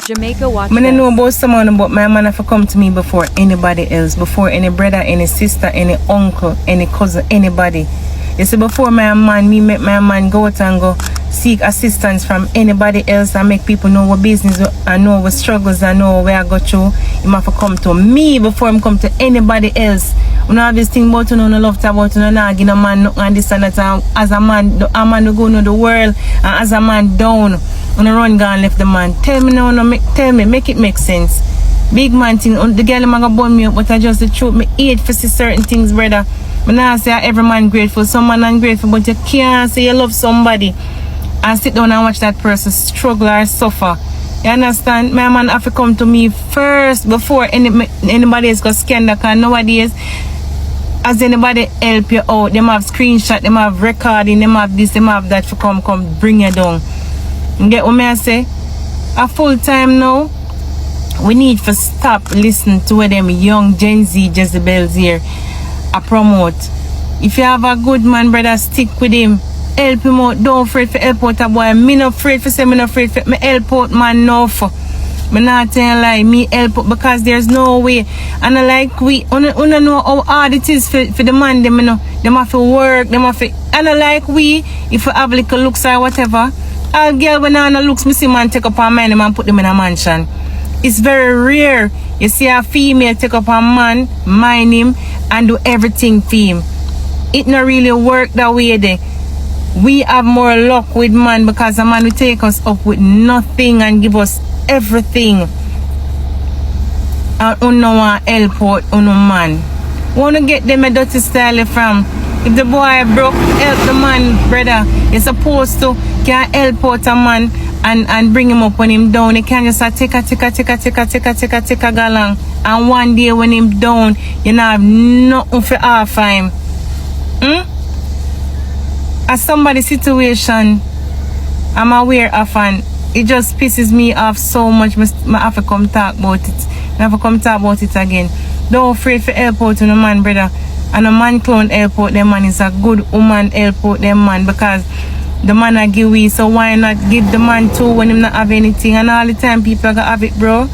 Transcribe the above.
Jamaica, watch I know this. about someone, but my man have to come to me before anybody else, before any brother, any sister, any uncle, any cousin, anybody. You see, before my man, me make my man go out and go seek assistance from anybody else and make people know what business I know, what struggles I know, where I go through. He have to come to me before him come to anybody else. You know, have this thing about you know, no love to about you know, nah, give no man nothing and this and that. And as a man who go into the world, and as a man down, when I run gone left the man. Tell me now, tell me, make it make sense. Big man thing, the girl am gonna burn me up, but I just the truth. Me hate for see certain things, brother. But now I say every man grateful, some man ungrateful, but you can't say you love somebody and sit down and watch that person struggle or suffer. You understand? My man have to come to me first before anybody else go scan that, because nowadays, as anybody help you out, them have screenshot, them have recording, them have this, them have that to come bring you down. You get what me I say? A full time now, we need to stop listening to what them young Gen Z Jezebels here I promote. If you have a good man, brother, stick with him. Help him out. Don't afraid to help out a boy. Me not afraid to say me not afraid to me help out man no for. Me not telling lie. Me help out because there's no way. And I like we don't know how hard it is for the man them, you know. Them have to work, them have to, and I like we, if we have little looks or whatever, all girl when I no looks, me see man take up a man and put them in a mansion. It's very rare you see a female take up a man, mind him, and do everything for him. It not really work that way there. We have more luck with man because a man will take us up with nothing and give us everything. And we no want help out uno man. Wanna get them a dirty style from. If the boy broke, help the man, brother. You're supposed to can help out a man and bring him up when him down. You can't just take a galang. And one day when him down, you don't have nothing for half him. As somebody's situation, I'm aware of, and it just pisses me off so much. I have to come talk about it. I have to come talk about it again. Don't afraid for help out to the man, brother. And a man clone help out them man is a good woman help out them man, because the man I give we, so why not give the man too when him not have anything? And all the time people are gonna have it, bro.